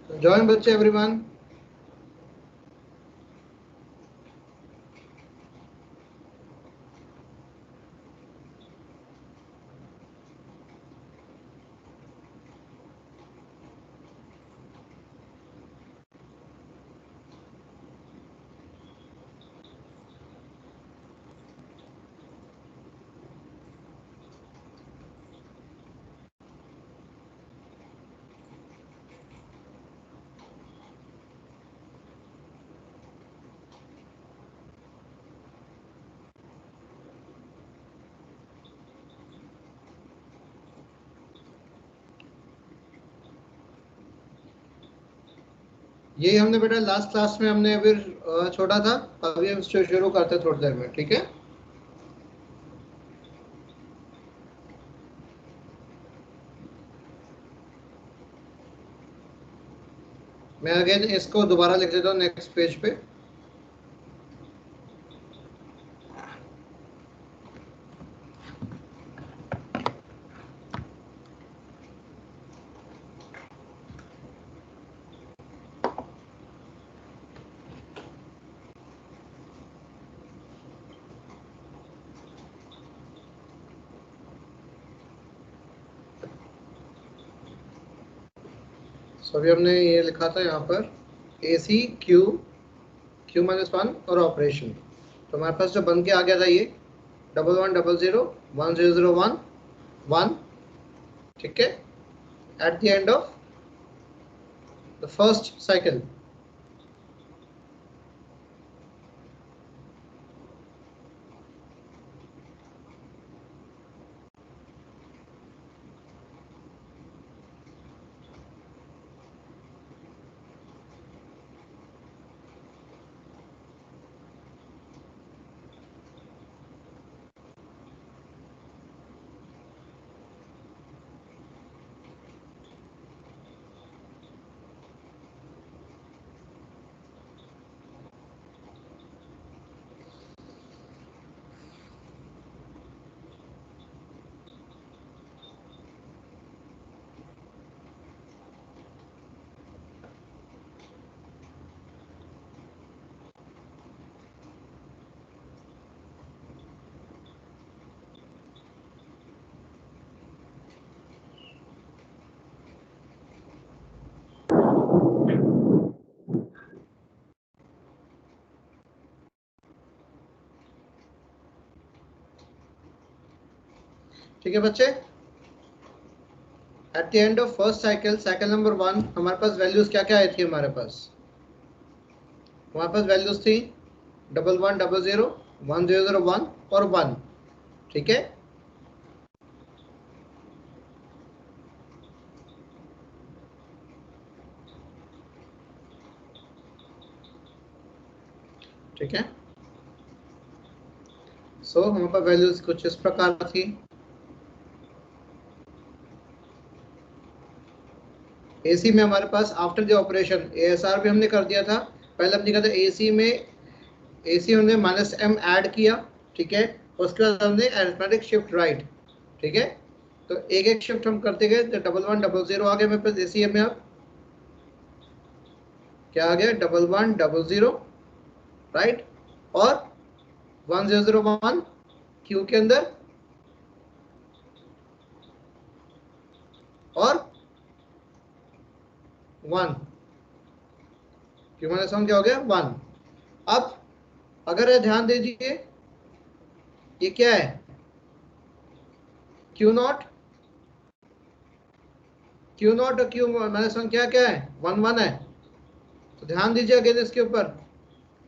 Join बच्चे everyone. यही हमने बेटा लास्ट क्लास में हमने अभी छोड़ा था, अभी हम शुरू करते हैं थोड़ी देर में, ठीक है। मैं अगेन इसको दोबारा लिख देता हूँ नेक्स्ट पेज पे। अभी हमने ये लिखा था यहाँ पर A C Q Q minus one और ऑपरेशन। तो हमारे पास जो बन के आ गया था ये 1100 1001 1, ठीक है, eight the end of the first cycle. ठीक है बच्चे, eight the end of first cycle, cycle number 1, हमारे पास वैल्यूज क्या क्या आई थी हमारे पास वैल्यूज थी 1100 1001 और 1, ठीक है। ठीक है, सो हमारे पास वैल्यूज कुछ इस प्रकार थी। एसी में हमारे पास आफ्टर द ऑपरेशन एएसआर भी हमने कर दिया था। पहले हमने कहा था एसी में हमने -m ऐड किया, ठीक है। उसके बाद हमने अरिथमेटिक शिफ्ट राइट, ठीक है। तो एक एक शिफ्ट हम करते गए, तो 1100 आ गया मेरे पास एसी में। अब क्या आ गया 1100, राइट, और 1001 क्यू के अंदर, और 1 क्यू माइनस 1 क्या हो गया 1। अब अगर ध्यान दीजिए ये क्या है क्यू नॉट और क्यू माइनस 1 क्या क्या है 1 1 है। तो ध्यान दीजिए अगेन इसके ऊपर,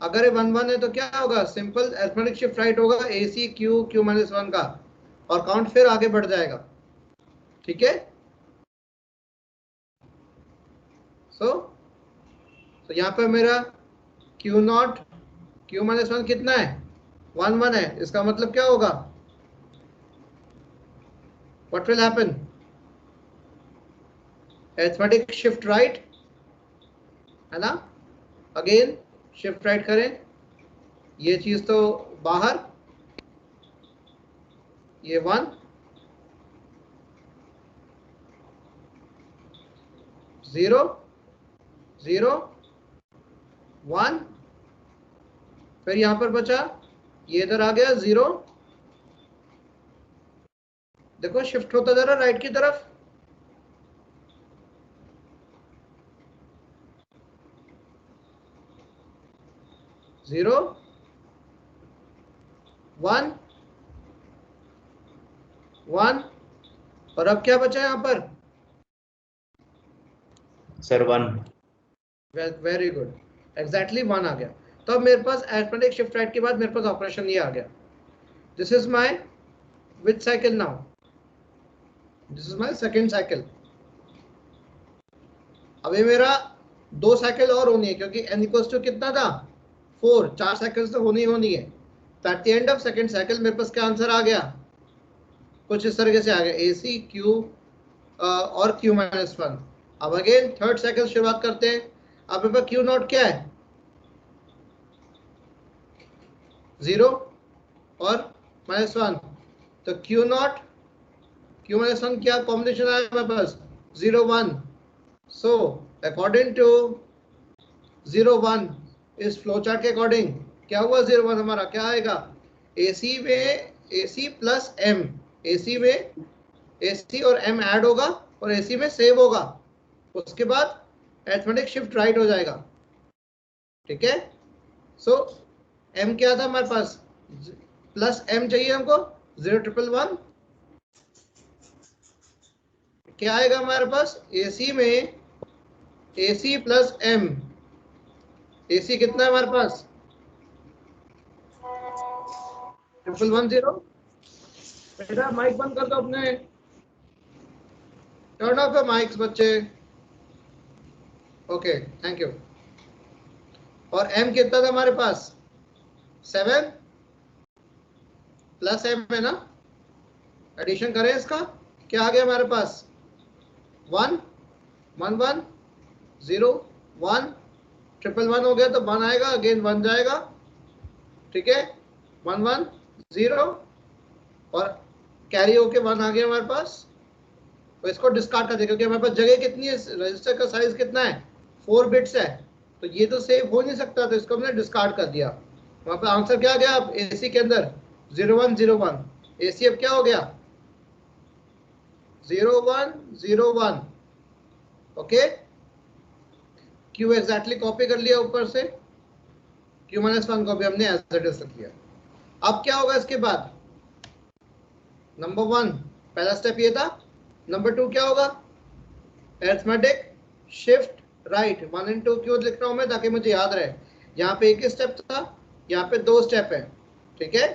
अगर ये 1 1 है तो क्या होगा, सिंपल अरिथमेटिक शिफ्ट राइट होगा ए सी क्यू क्यू माइनस 1 का, और काउंट फिर आगे बढ़ जाएगा, ठीक है। सो तो यहाँ पे मेरा क्यू नॉट क्यू माइनस 1 कितना है 1 1 है। इसका मतलब क्या होगा, what will happen, arithmetic shift right, है ना। अगेन शिफ्ट राइट करें, ये चीज तो बाहर, ये 1 0 0 1, फिर यहां पर बचा, ये इधर आ गया 0, देखो शिफ्ट होता जा रहा राइट की तरफ, जीरो 1 1, और अब क्या बचा यहां पर सर 1। वेरी गुड, एग्जैक्टली 1 आ गया। तो अब मेरे पास अरिथमेटिक शिफ्ट राइट के बाद मेरे पास ऑपरेशन ये आ गया। This is my which cycle now, this is my second cycle. अभी मेरा 2 साइकिल और होनी है, क्योंकि n इक्वल्स टू कितना था 4, 4 साइकिल्स तो होनी होनी है। तो at the end of second cycle मेरे पास क्या आंसर आ गया, कुछ इस तरीके से आ गया, ए सी क्यू और q माइनस 1। अब अगेन थर्ड साइकिल शुरुआत करते हैं। अब मेरे पास क्यू नॉट क्या है 0 और -1, तो क्यू नॉट क्यू माइनस 1 क्या कॉम्बिनेशन आया मेरे पास 0 1। सो अकॉर्डिंग टू 0 1 इस फ्लो चार्ट के अकॉर्डिंग क्या हुआ 0 1 हमारा क्या आएगा, AC में AC प्लस M, AC में AC और M ऐड होगा और AC में सेव होगा, उसके बाद अरिथमेटिक शिफ्ट राइट हो जाएगा। ठीक है, सो M क्या था हमारे पास प्लस M चाहिए हमको 0 1 1, क्या आएगा हमारे पास AC में AC प्लस M, AC कितना है हमारे पास 1 1 0। बेटा माइक बंद कर दो अपने, टर्न ऑफ द माइक्स बच्चे। Okay thank you. और M कितना था हमारे पास 7 प्लस M है ना, एडिशन करें इसका, क्या आ गया हमारे पास 1 1 1 0 1, 1 1 हो गया तो 1 आएगा, अगेन 1 जाएगा। ठीक है 1 1 0 और कैरी होके 1 आ गया हमारे पास, तो इसको डिस्कार्ड कर दिया क्योंकि हमारे पास जगह कितनी है, रजिस्टर का साइज कितना है 4 बिट्स है, तो ये तो सेव हो नहीं सकता, तो इसको हमने डिस्कार्ड कर दिया। वहां पर आंसर क्या आ गया अब AC के अंदर 0 1 0 1, AC अब क्या हो गया 0 1 0 1। ओके Q एग्जैक्टली कॉपी कर लिया ऊपर से, Q माइनस 1 को भी हमने एज इट इज रख लिया। अब क्या होगा इसके बाद, नंबर 1 पहला स्टेप ये था, नंबर 2 क्या होगा अरिथमेटिक शिफ्ट राइट। 1 and 2 क्यों लिख रहा हूं मैं, ताकि मुझे याद रहे, यहाँ पे एक ही स्टेप था, यहाँ पे 2 स्टेप है। ठीक है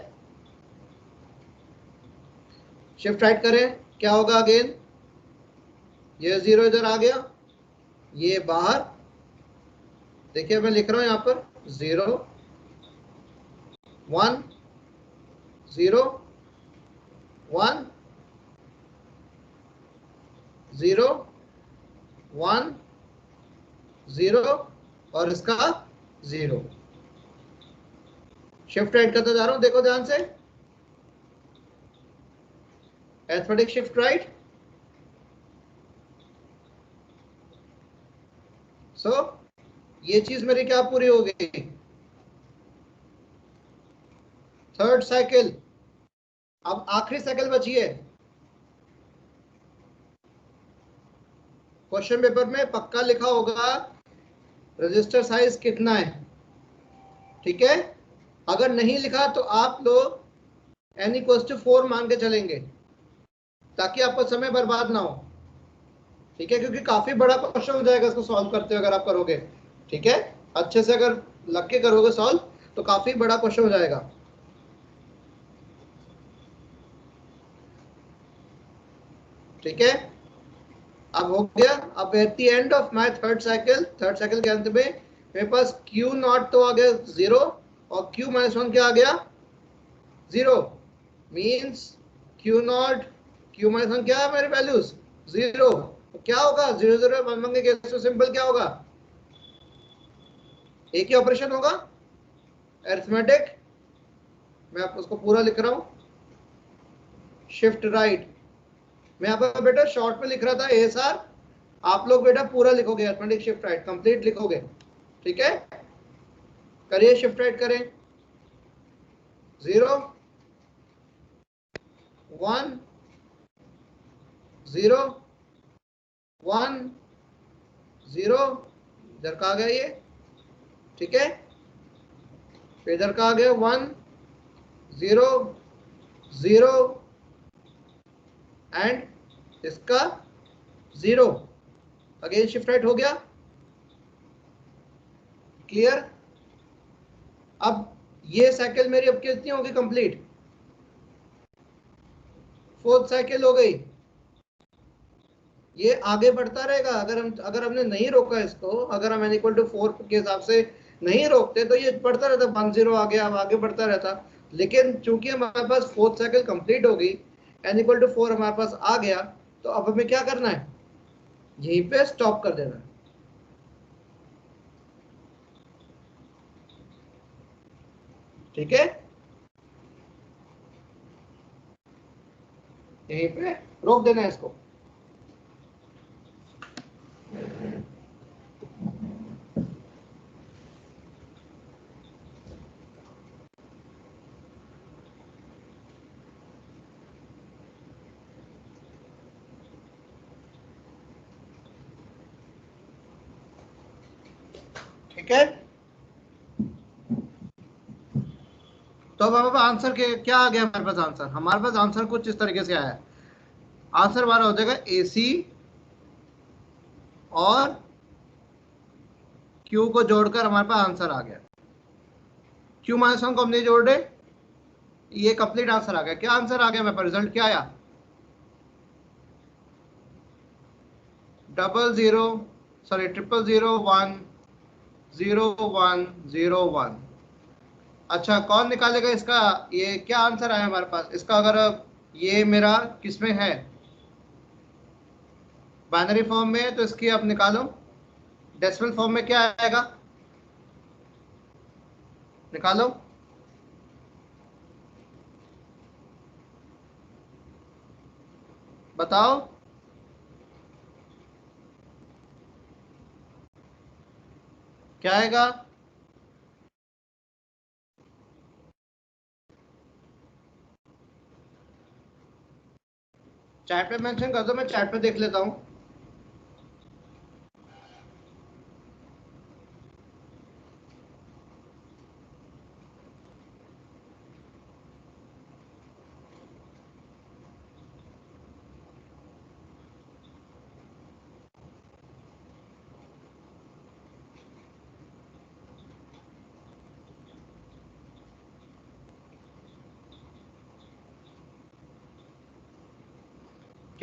शिफ्ट राइट करें, क्या होगा अगेन, ये 0 इधर आ गया, ये बाहर, देखिए मैं लिख रहा हूं यहाँ पर 0 1 0 1 0 1 0 और इसका 0। शिफ्ट राइट करता जा रहा हूं, देखो ध्यान से, अरिथमेटिक शिफ्ट राइट। सो ये चीज मेरी क्या पूरी हो गई, थर्ड साइकिल। अब आखिरी साइकिल बची है, क्वेश्चन पेपर में पक्का लिखा होगा रजिस्टर साइज कितना है। ठीक है अगर नहीं लिखा तो आप लोग n = 4 मान के चलेंगे, ताकि आपका समय बर्बाद ना हो। ठीक है क्योंकि काफी बड़ा क्वेश्चन हो जाएगा इसको सॉल्व करते हुए अगर आप करोगे। ठीक है अच्छे से अगर लग के करोगे सॉल्व तो काफी बड़ा क्वेश्चन हो जाएगा। ठीक है अब हो गया। अब eight the end of my third cycle के अंत में मेरे पास Q नॉट तो आ गया 0 और Q माइनस 1 क्या आ गया 0, means Q not Q minus 1 क्या है मेरे वैल्यूज 0, तो क्या होगा 0 0 1 1 के केस में सिंपल क्या होगा, एक ही ऑपरेशन होगा अरिथमेटिक। मैं आपको उसको पूरा लिख रहा हूं शिफ्ट राइट, मैं यहाँ पर बेटा शॉर्ट में लिख रहा था ASR आप लोग बेटा पूरा लिखोगे, अरिथमेटिक शिफ्ट राइट कंप्लीट लिखोगे, ठीक है। करिए, शिफ्ट राइट करें। 0 1 0 1 0, इधर का आ गया ये, ठीक है। इधर का आ गया 1 0 0 एंड इसका 0, अगेन शिफ्ट राइट हो गया, क्लियर। अब ये साइकिल मेरी अब कितनी होगी कंप्लीट, 4th साइकिल हो गई। ये आगे बढ़ता रहेगा, अगर हमने नहीं रोका इसको, अगर हम n = 4 के हिसाब से नहीं रोकते तो ये बढ़ता रहता, 1 0 आ गया, अब आगे बढ़ता रहता। लेकिन चूंकि हमारे पास 4th साइकिल कंप्लीट हो गई, n = 4 हमारे पास आ गया, तो अब हमें क्या करना है, यहीं पे स्टॉप कर देना है, ठीक है। यहीं पे रोक देना है इसको। ठीक है, तो अब हमारे पास आंसर के क्या आ गया, हमारे पास आंसर कुछ इस तरीके से आया है। आंसर हमारा हो जाएगा AC और Q को जोड़कर हमारे पास आंसर आ गया। Q -1 को हम नहीं जोड़ रहे, ये कंप्लीट आंसर आ गया। क्या आंसर आ गया मेरे पास, रिजल्ट क्या आया, 00010101। अच्छा, कौन निकालेगा इसका, ये क्या आंसर आया हमारे पास इसका, अगर ये मेरा किसमें है, बाइनरी फॉर्म में है, तो इसकी आप निकालो। डेसिमल फॉर्म में क्या आएगा, निकालो। बताओ, क्या आएगा। चैट पे मेंशन कर दो, मैं चैट पे देख लेता हूँ।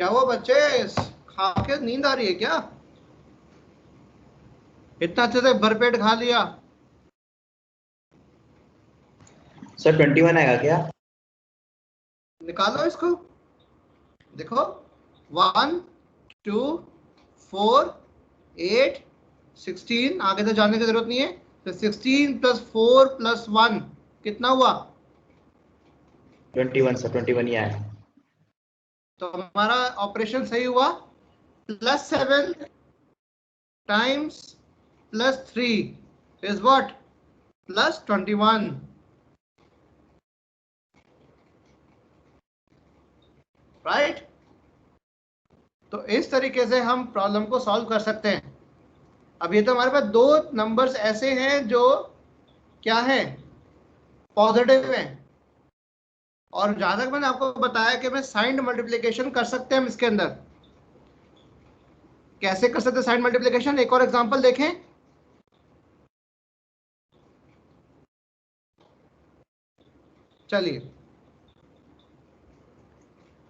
क्या हुआ बच्चे, खा के नींद आ रही है क्या, इतना अच्छे से भरपेट खा लिया। सर 21 आएगा क्या, निकालो इसको, देखो 1 2 4 8 16, आगे तो जाने की जरूरत नहीं है। तो 16 + 4 + 1 कितना हुआ, 21 सर, 21 ही आया। तो हमारा ऑपरेशन सही हुआ। +7 टाइम्स +3 इज व्हाट, +21, राइट। तो इस तरीके से हम प्रॉब्लम को सॉल्व कर सकते हैं। अब ये तो हमारे पास दो नंबर्स ऐसे हैं जो क्या है, पॉजिटिव हैं, और जहां तक मैंने आपको बताया कि मैं साइंड मल्टीप्लिकेशन कर सकते हैं हम इसके अंदर। कैसे कर सकते हैं साइंड मल्टीप्लिकेशन, एक और एग्जांपल देखें। चलिए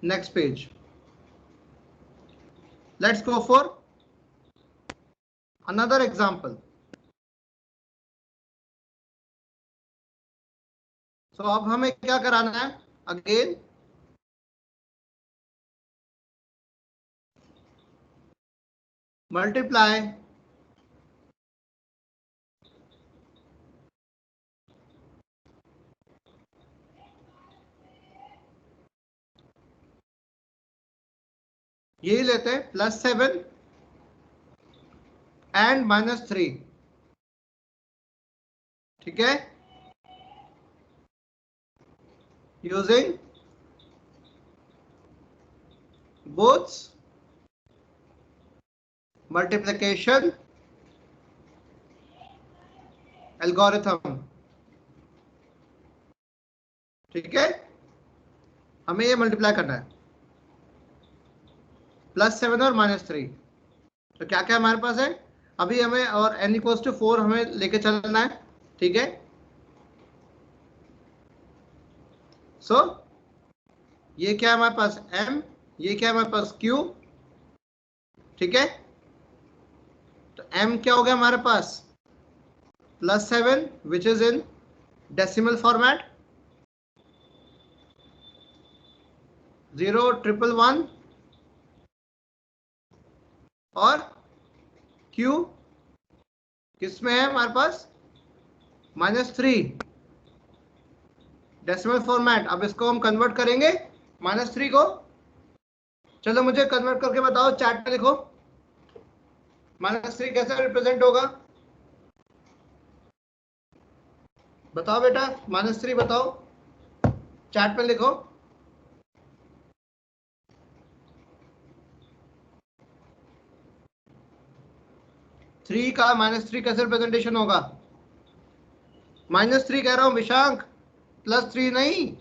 next page, let's go for another example. So अब हमें क्या कराना है, अगेन मल्टीप्लाई यही लेते हैं, +7 एंड -3, ठीक है, यूजिंग बोथ मल्टीप्लिकेशन एल्गोरिथम, ठीक है। हमें ये मल्टीप्लाई करना है, +7 और -3। तो क्या क्या हमारे पास है अभी, हमें और n=4 हमें लेके चलना है, ठीक है। सो ये क्या है हमारे पास m, ये क्या है हमारे पास q, ठीक है। तो m क्या हो गया हमारे पास +7 which is in decimal format, 0 1 1 1, और q किस में है हमारे पास -3 डेसिमल फॉर्मेट। अब इसको हम कन्वर्ट करेंगे -3 को। चलो मुझे कन्वर्ट करके बताओ, चैट में लिखो -3 कैसे रिप्रेजेंट होगा, बताओ बेटा, -3 बताओ, चैट में लिखो। थ्री का -3 कैसे रिप्रेजेंटेशन होगा, -3 कह रहा हूं विशांक, +3 नहीं।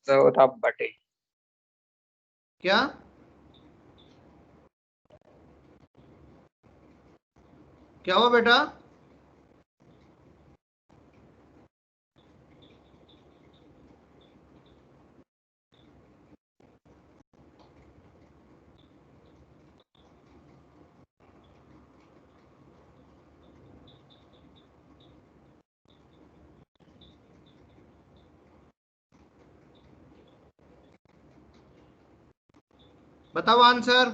होता बटे। क्या क्या हुआ बेटा, बताओ आंसर,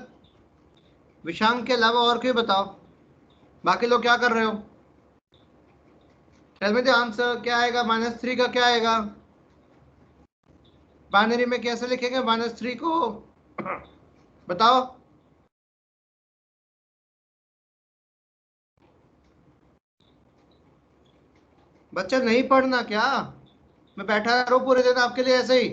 विशांक के अलावा और कोई बताओ, बाकी लोग क्या कर रहे हो। टेल मी द आंसर, क्या आएगा -3 का, क्या आएगा बाइनरी में, कैसे लिखेंगे -3 को, बताओ। बच्चा नहीं पढ़ना क्या, मैं बैठा रहूं पूरे दिन आपके लिए ऐसे ही।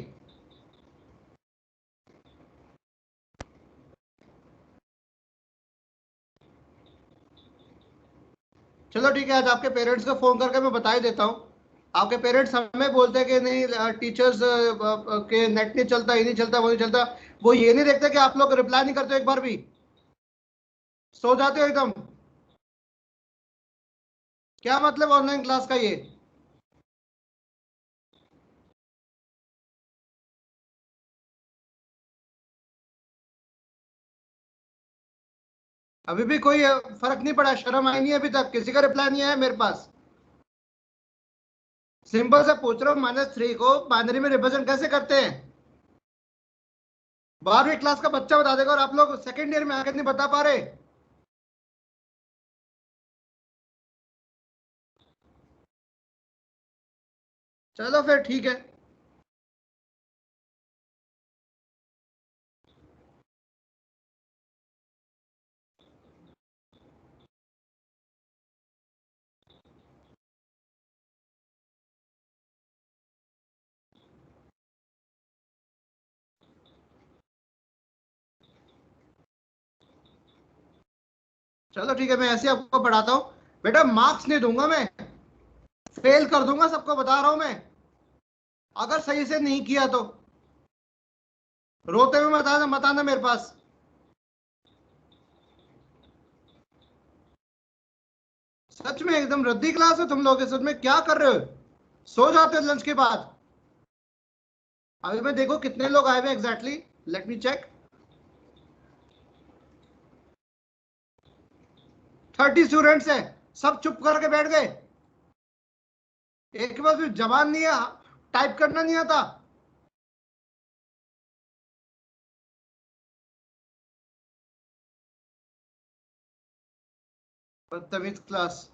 चलो ठीक है, आज आपके पेरेंट्स को फोन करके मैं बता ही देता हूँ। आपके पेरेंट्स हमें बोलते हैं कि नहीं टीचर्स के नेट नहीं चलता, ये नहीं चलता, वो नहीं चलता। वो ये नहीं देखते कि आप लोग रिप्लाई नहीं करते, एक बार भी सो जाते हो एकदम। क्या मतलब ऑनलाइन क्लास का ये, अभी भी कोई फर्क नहीं पड़ा, शर्म आई नहीं अभी तक, किसी का रिप्लाई नहीं आया मेरे पास। सिंपल से पूछ रहा हूँ -3 को बाइनरी में रिप्रेजेंट कैसे करते हैं, 12वीं क्लास का बच्चा बता देगा, और आप लोग सेकेंड ईयर में आकर नहीं बता पा रहे। चलो फिर ठीक है। चलो ठीक है, मैं ऐसे ही आपको पढ़ाता हूँ बेटा, मार्क्स नहीं दूंगा मैं, फेल कर दूंगा सबको, बता रहा हूं मैं, अगर सही से नहीं किया तो। रोते हुए मत आना मेरे पास। सच में एकदम रद्दी क्लास है तुम लोग, सच में क्या कर रहे हो, सो जाते हो लंच के बाद। अभी मैं देखो कितने लोग आए हुए exactly, let me check, 30 students है, सब चुप करके बैठ गए, एक के पास भी जबान नहीं है, टाइप करना नहीं आता। बदतमीज क्लास।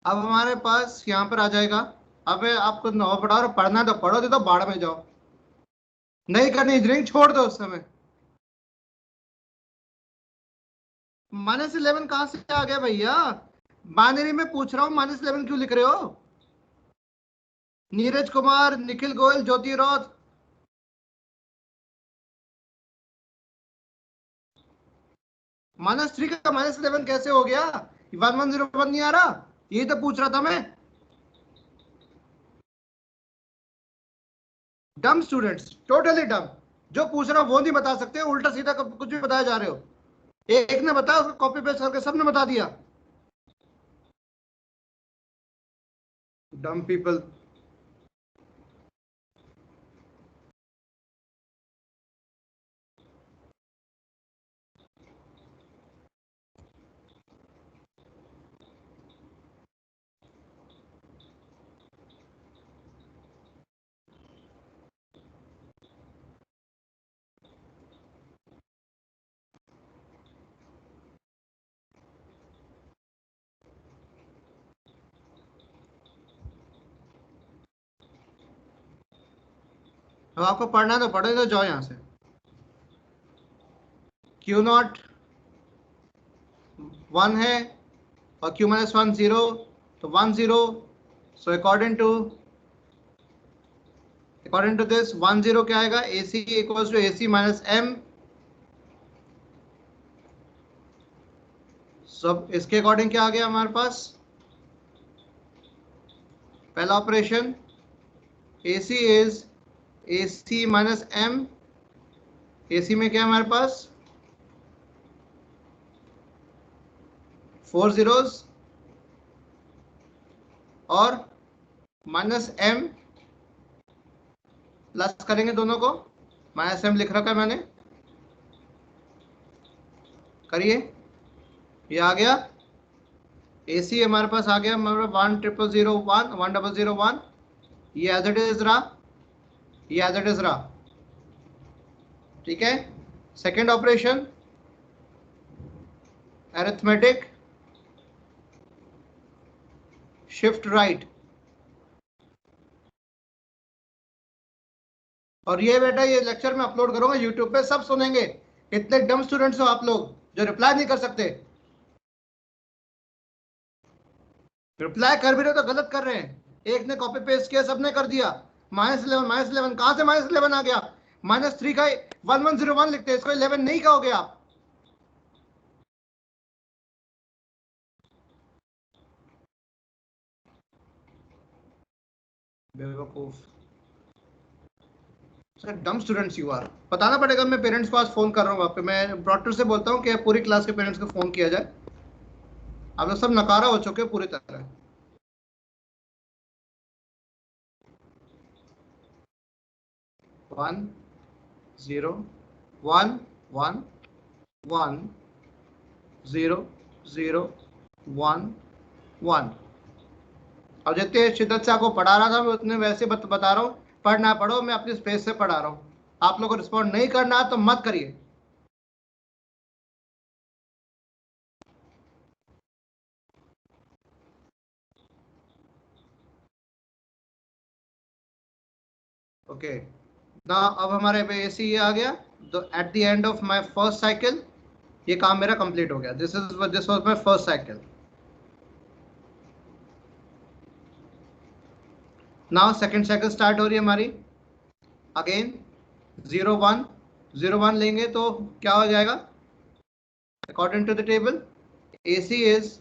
अब हमारे पास यहाँ पर आ जाएगा, अब आपको नौ पढ़ा और पढ़ना तो पढ़ो, दे तो बाढ़ में जाओ, नहीं करनी इंजीनियरिंग छोड़ दो उस समय। -11 कहां से आ गया भैया? बाइनरी में पूछ रहा हूँ, -11 क्यों लिख रहे हो? नीरज कुमार, निखिल गोयल, ज्योति रौत, -3 का -11 कैसे हो गया? 1101 नहीं आ रहा? यही तो पूछ रहा था मैं। डम स्टूडेंट्स, टोटली डम। जो पूछ रहा हूं वो नहीं बता सकते, उल्टा सीधा कुछ भी बताया जा रहे हो। एक ने बताया, उसको कॉपी पेस्ट करके सबने बता दिया। Dumb people. अब आपको पढ़ना तो पढ़े, तो जाओ यहां से। Q0 1 है और Q-1 0, तो 1 0। सो अकॉर्डिंग टू दिस 1 0 क्या आएगा? AC equals to AC minus M। सब इसके अकॉर्डिंग क्या आ गया हमारे पास? पहला operation AC is AC minus M। AC में क्या है हमारे पास? 4 zeros और -M प्लस करेंगे दोनों को। -M लिख रखा है मैंने, करिए। ये आ गया AC हमारे पास आ गया, हमारे 10001 1001। ये एज इट इज रहा, ये एज इट इज रहा, ठीक है। Second operation arithmetic shift right. और ये बेटा, ये लेक्चर मैं अपलोड करूंगा यूट्यूब पे, सब सुनेंगे। इतने डम स्टूडेंट्स हो आप लोग जो रिप्लाई नहीं कर सकते। रिप्लाई कर भी रहे हो तो गलत कर रहे हैं। एक ने कॉपी पेस्ट किया, सबने कर दिया। -11 कहां से -11 आ गया? -3 का 1101 लिखते हैं, इसको 11 नहीं कहोगे आप। बेवकूफ, सर डम स्टूडेंट्स यू आर। बताना पड़ेगा, मैं पेरेंट्स के पास फोन कर रहा हूँ। वहाँ पे मैं ब्रॉडकास्टर से बोलता हूँ कि पूरी क्लास के पेरेंट्स को फोन किया जाए। आप लोग सब नकारा हो चुके पूरी तरह। One zero one one one 0 0 1 1। अब जितने शिद्दत से आपको पढ़ा रहा था मैं उतने वैसे बता रहा हूँ। पढ़ना पढ़ो, मैं अपनी स्पेस से पढ़ा रहा हूँ। आप लोग को रिस्पॉन्ड नहीं करना तो मत करिए। ओके ना, अब हमारे पे AC ये आ गया। तो at the end of my first cycle ये काम मेरा कंप्लीट हो गया। This was my first cycle. Now second cycle start हो रही है हमारी। अगेन 0 1 0 1 लेंगे तो क्या हो जाएगा? According to the table AC is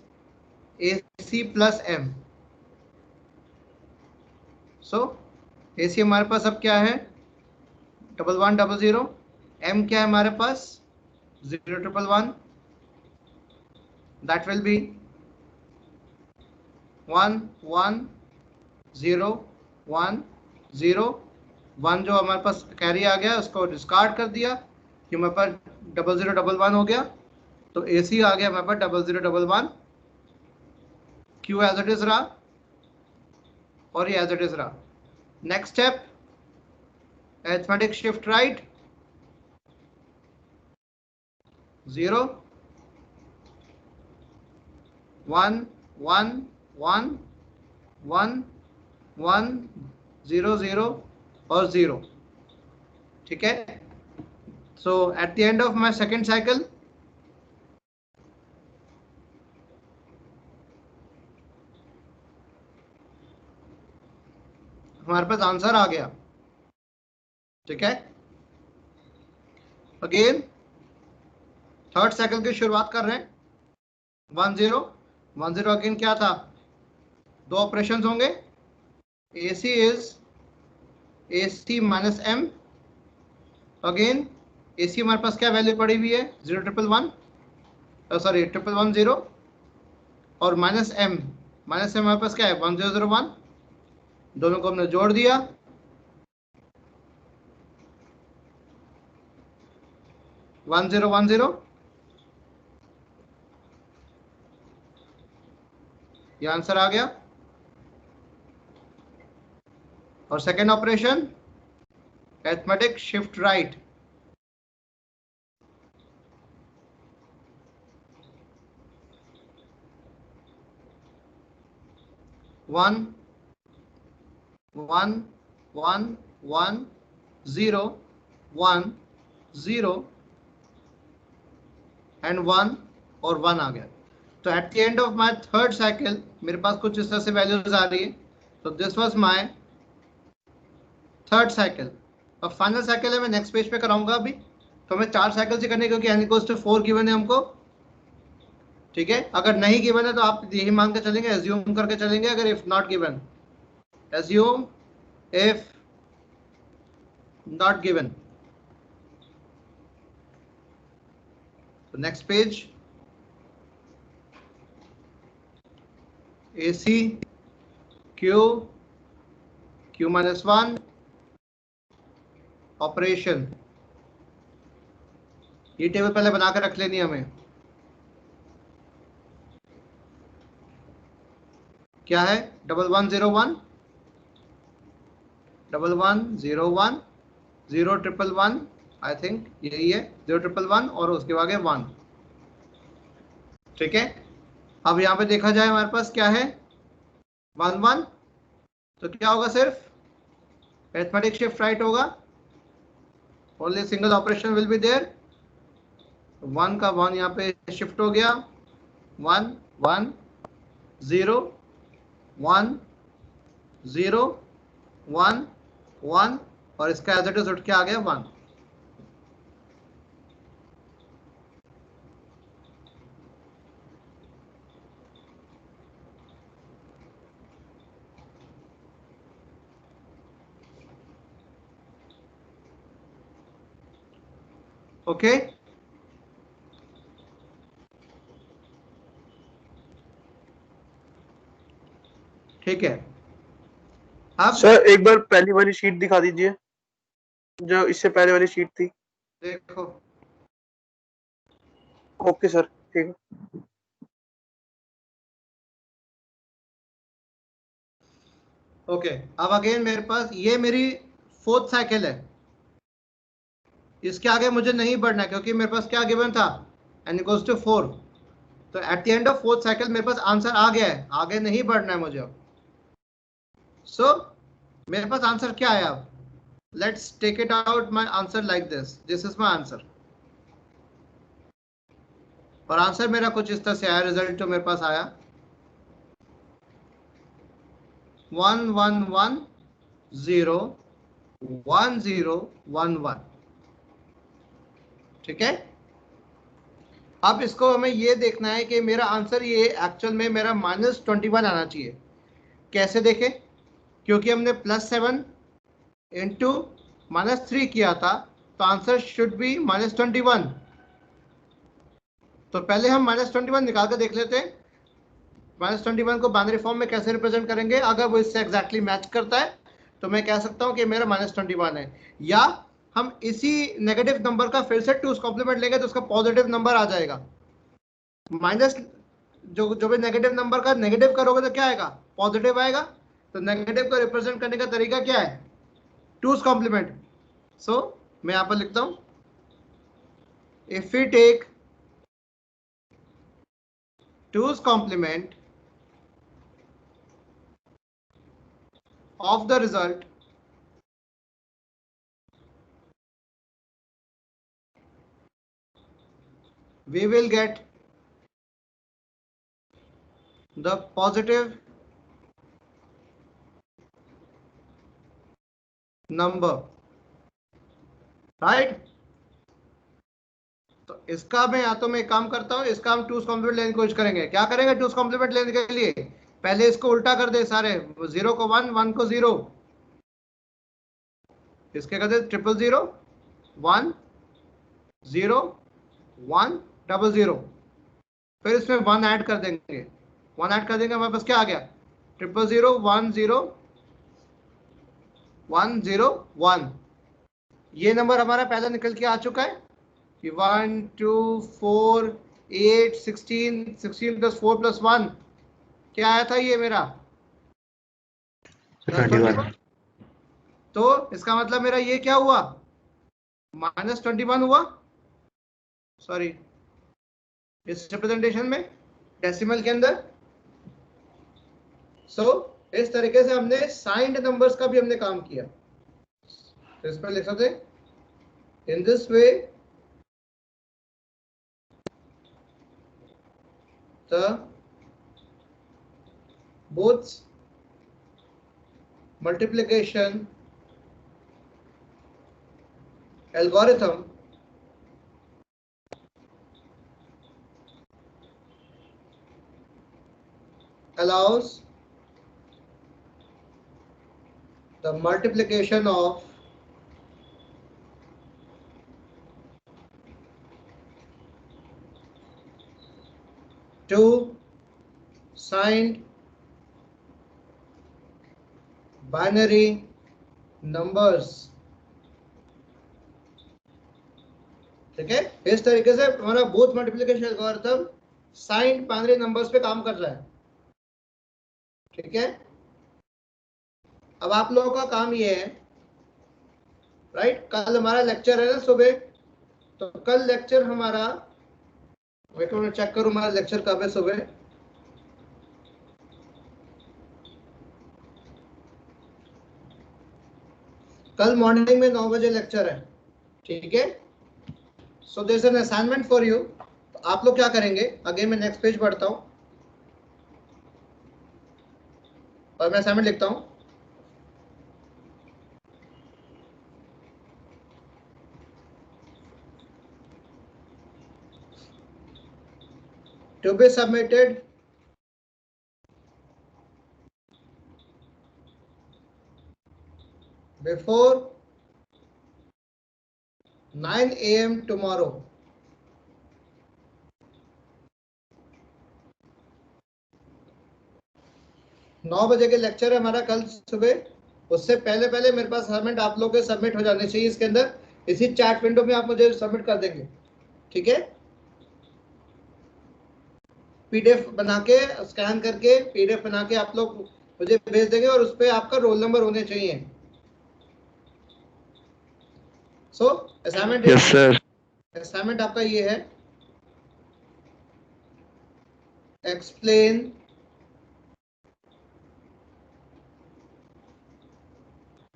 AC plus M। So AC हमारे पास अब क्या है? 1100। M क्या है हमारे पास? 0111। That will be 1 1 0 1 0 1। जो हमारे पास कैरी आ गया उसको डिस्कार्ड कर दिया, कि हमारे पास 0011 हो गया। तो AC आ गया हमारे पास 0011। Q एज इट इज रहा और ये एज इट इज रहा। Next step arithmetic shift right 0 1 1 1 1 1 0 0 और 0. ठीक है. So at the end of my second cycle, हमारे पास आंसर आ गया. ठीक है. अगेन थर्ड साइकिल की शुरुआत कर रहे हैं. 1 0 1 0. अगेन क्या था, दो ऑपरेशन होंगे. AC is AC minus M. Again AC हमारे पास क्या वैल्यू पड़ी हुई है, 0 1 1 सॉरी 1 1 1 0 और माइनस M हमारे पास क्या है 1 0 0 1. दोनों को हमने जोड़ दिया. वन जीरो ये आंसर आ गया. और second operation arithmetic shift right. One one one one 0 1 0 and 1 और 1 आ गया. तो at the end of my third cycle मेरे पास कुछ इस तरह से वैल्यूज आ रही है. तो this was my third cycle. और फाइनल साइकिल है मैं नेक्स्ट पेज पे कराऊंगा अभी. तो हमें 4 साइकिल से करने, क्योंकि n इक्वल्स टू 4 गिवन है हमको. ठीक है. अगर नहीं गिवन है तो आप यही मान के चलेंगे, एज्यूम करके चलेंगे. अगर if not given, assume if not given. तो next page AC Q minus 1 operation. ये टेबल पहले बना कर रख लेनी हमें. क्या है 1 1 0 1 1 1 0 1 0 1 1 आई थिंक यही है 0 1 1 और उसके आगे 1. ठीक है. अब यहाँ पे देखा जाए हमारे पास क्या है 1 1. तो क्या होगा, सिर्फ अरिथमेटिक शिफ्ट राइट होगा. Only single operation will be there. 1 का 1 यहाँ पे शिफ्ट हो गया. 1 1 0 1 0 1 1 और इसका एज इट इज उठ के आ गया 1. ओके. ठीक है. अब सर एक बार पहली वाली शीट दिखा दीजिए, जो इससे पहले वाली शीट थी. देखो. ओके सर, ठीक है. ओके. अब अगेन मेरे पास ये मेरी फोर्थ साइकिल है. इसके आगे मुझे नहीं बढ़ना क्योंकि मेरे पास क्या गिवन था, n इक्वल्स टू 4. तो at the end of fourth cycle मेरे पास आंसर आ गया है, आगे नहीं बढ़ना है मुझे. सो मेरे पास आंसर क्या है. अब let's take it out my answer like this is my answer. और आंसर मेरा कुछ इस तरह से आया. रिजल्ट तो मेरे पास आया 1 1 1 0 1 0 1 1. ठीक है. अब इसको हमें ये देखना है कि मेरा आंसर ये एक्चुअल में मेरा -21 आना चाहिए. कैसे देखें, क्योंकि हमने +7 इंटू -3 किया था, तो आंसर शुड बी -21. तो पहले हम -21 निकाल कर देख लेते हैं. -21 को बाइनरी फॉर्म में कैसे रिप्रेजेंट करेंगे. अगर वो इससे एग्जैक्टली मैच करता है तो मैं कह सकता हूं कि मेरा -21 है. या हम इसी नेगेटिव नंबर का फिर से 2's कॉम्प्लीमेंट लेंगे तो उसका पॉजिटिव नंबर आ जाएगा. माइनस जो भी नेगेटिव नंबर का नेगेटिव करोगे तो क्या आएगा, पॉजिटिव आएगा. तो नेगेटिव को रिप्रेजेंट करने का तरीका क्या है, 2's कॉम्प्लीमेंट. सो मैं यहां पर लिखता हूं, if we take 2's complement of the result we will get the positive number, right? तो इसका मैं या तो मैं एक काम करता हूं, इसका हम टूस कॉम्प्लीमेंट लेने की कोशिश करेंगे। क्या करेंगे टूस कॉम्प्लीमेंट लेने के लिए? पहले इसको उल्टा कर दे सारे, 0 को 1, 1 को 0, इसके कर दे 000 1 0 1 00, फिर इसमें 1 ऐड कर देंगे, 1 ऐड कर देंगे, हमारे पास क्या आ गया 000 1 0 1 0 1। ये नंबर हमारा पहला निकल के आ चुका है। 1 2 4 8 16 16 प्लस 4 प्लस 1 क्या आया था ये मेरा 21। तो इसका मतलब मेरा ये क्या हुआ -21 हुआ, सॉरी इस रिप्रेजेंटेशन में डेसिमल के अंदर। सो इस तरीके से हमने साइंड नंबर्स का भी हमने काम किया। तो इस पर लिख सकते in this way the both multiplication algorithm allows the multiplication of two signed binary numbers। ठीक है, इस तरीके से हमारा both multiplication algorithm signed binary numbers पे काम कर रहा है। ठीक है, अब आप लोगों का काम ये है, राइट, कल हमारा लेक्चर है ना सुबह, तो कल लेक्चर हमारा, मैं चेक करूं हमारा लेक्चर कब है सुबह। कल मॉर्निंग में 9 बजे लेक्चर है। ठीक है, so there is an assignment for you. आप लोग क्या करेंगे, अगेन मैं नेक्स्ट पेज पढ़ता हूं और मैं असाइनमेंट लिखता हूं। To be submitted before 9 AM tomorrow। नौ बजे के लेक्चर है हमारा कल सुबह, उससे पहले पहले मेरे पास असाइनमेंट आप लोगों के सबमिट हो जाने चाहिए इसके अंदर, इसी चैट विंडो में आप मुझे सबमिट कर देंगे। ठीक है, पीडीएफ बना के स्कैन करके पीडीएफ बना के आप लोग मुझे भेज देंगे और उस पर आपका रोल नंबर होने चाहिए। सो असाइनमेंट, यस सर। असाइनमेंट आपका ये है, explain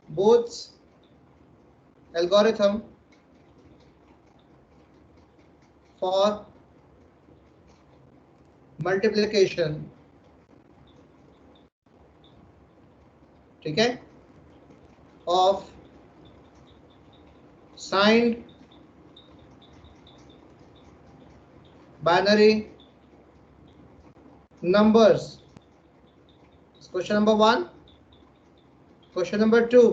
both algorithm for multiplication। ठीक है, of signed binary numbers। Question number 1, question number 2,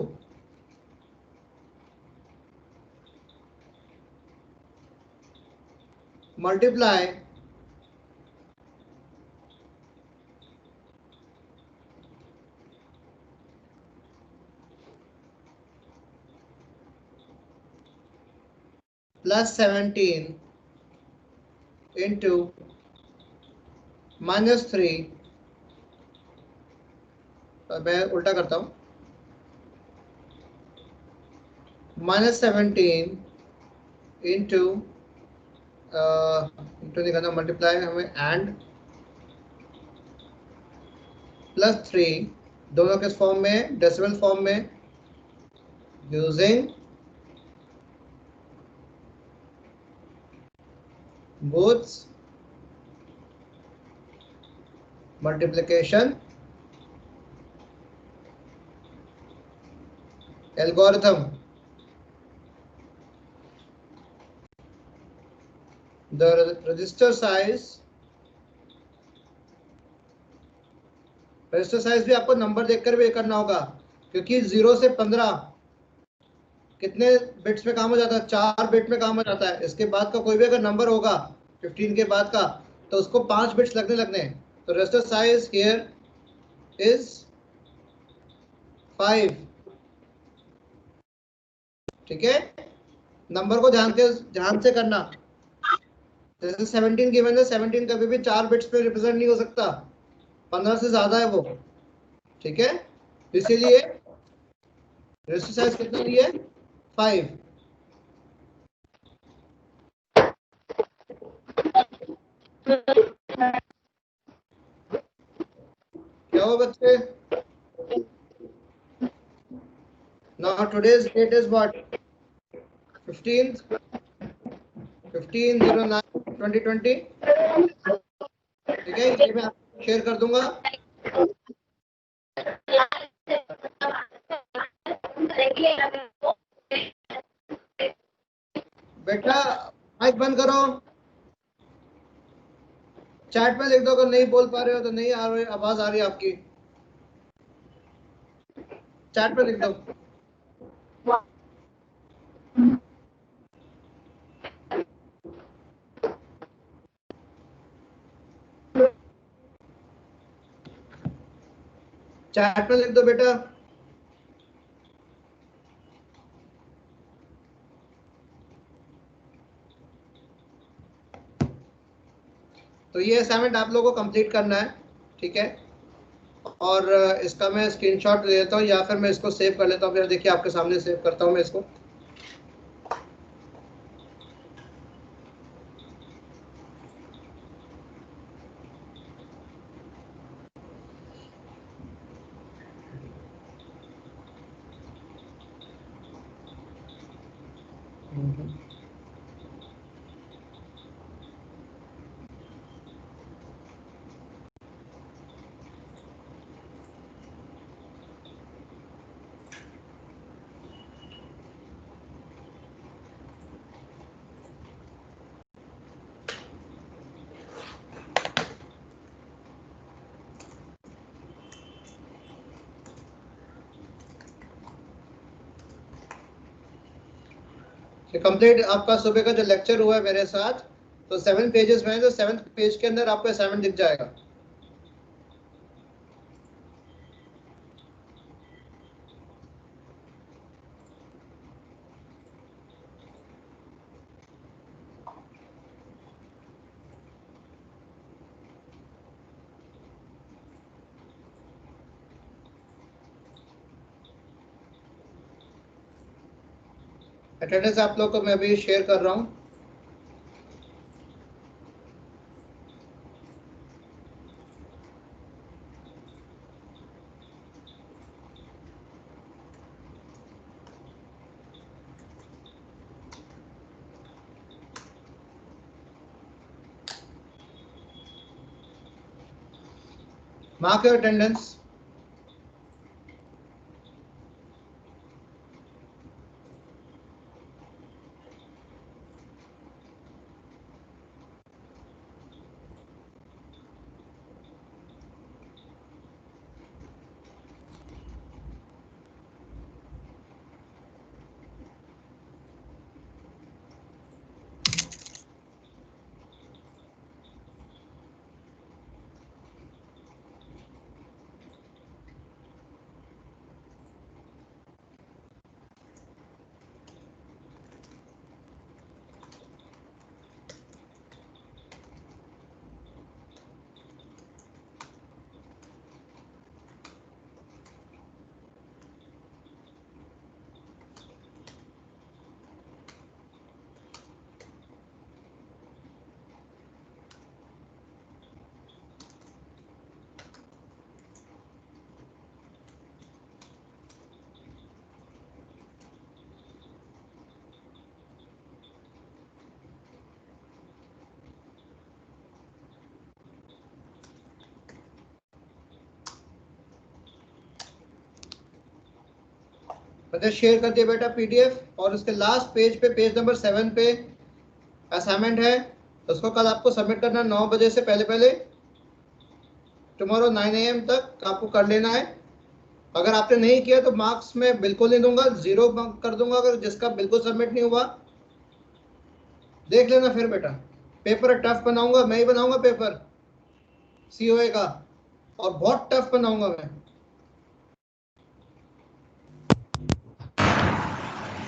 multiply +17 into -3। मैं उल्टा करता हूं, -17 इंटू नहीं करना, मल्टीप्लाई हमें एंड +3 दोनों किस फॉर्म में, डेसिमल फॉर्म में, using बोथ्स multiplication algorithm. The register size भी आपको नंबर देखकर भी करना होगा, क्योंकि 0 से 15 कितने बिट्स में काम हो जाता है, 4 बिट में काम हो जाता है। इसके बाद का कोई भी अगर नंबर होगा 15 के बाद का, तो उसको 5 बिट्स लगने हैं। तो रजिस्टर साइज हियर इज 5। ठीक है, नंबर को ध्यान से करना। जैसे 17 गिवन है, 17 कभी भी 4 बिट्स पे रिप्रेजेंट नहीं हो सकता, 15 से ज्यादा है वो। ठीक है, इसीलिए रजिस्टर साइज कितना दिया है, 5। क्या हो बच्चे? Now today's date is what? 15th 15/09/2020। ठीक है, ये मैं आपको शेयर कर दूंगा। बेटा माइक बंद करो, चैट में लिख दो अगर नहीं बोल पा रहे हो तो, नहीं आ रही आवाज आ रही है आपकी, चैट में लिख दो। चैट में लिख दो बेटा। तो ये असाइनमेंट आप लोगों को कंप्लीट करना है। ठीक है, और इसका मैं स्क्रीनशॉट ले लेता हूँ, या फिर मैं इसको सेव कर लेता हूँ। देखिए आपके सामने सेव करता हूँ मैं इसको। कंप्लीट आपका सुबह का जो लेक्चर हुआ है मेरे साथ, तो 7 पेजेस में है, तो 7th पेज के अंदर आपको असाइनमेंट दिख जाएगा। अटेंडेंस आप लोग को मैं अभी शेयर कर रहा हूँ। Mark your attendance. मैंने शेयर कर दिया बेटा पीडीएफ, और इसके लास्ट पेज पे, पेज नंबर 7 पे असाइनमेंट है, उसको कल आपको सबमिट करना 9 बजे से पहले पहले, टुमारो 9 AM तक आपको कर लेना है। अगर आपने नहीं किया तो मार्क्स में बिल्कुल नहीं दूंगा, 0 कर दूंगा अगर जिसका बिल्कुल सबमिट नहीं हुआ। देख लेना फिर बेटा, पेपर टफ बनाऊंगा, मैं ही बनाऊंगा पेपर सीओए का, और बहुत टफ बनाऊंगा मैं।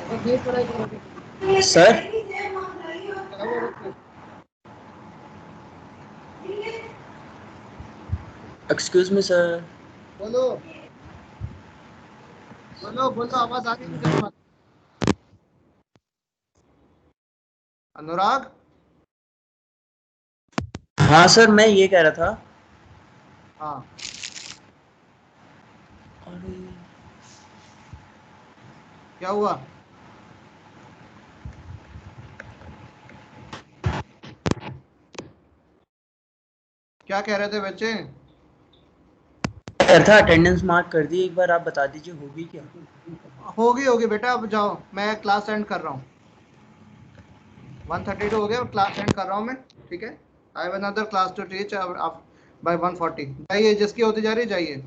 अगर नहीं पढ़ाई करोगे सर क्या हुआ बच्चे? Excuse me sir. बोलो बोलो बोलो, आवाज आ रही है मुझे तुम्हारी। अनुराग, हाँ सर, मैं ये कह रहा था। हाँ अरे क्या हुआ? क्या कह रहे थे बच्चे? कह रहा था अटेंडेंस मार्क कर दी, एक बार आप बता दीजिए होगी क्या? होगी होगी बेटा, अब जाओ, मैं क्लास एंड कर रहा हूँ। 1:32 हो गया, क्लास एंड कर रहा हूँ मैं, ठीक है। I have another class to teach, अब बाय 1:40 जाइए, जिसकी होती जा रही जाइए।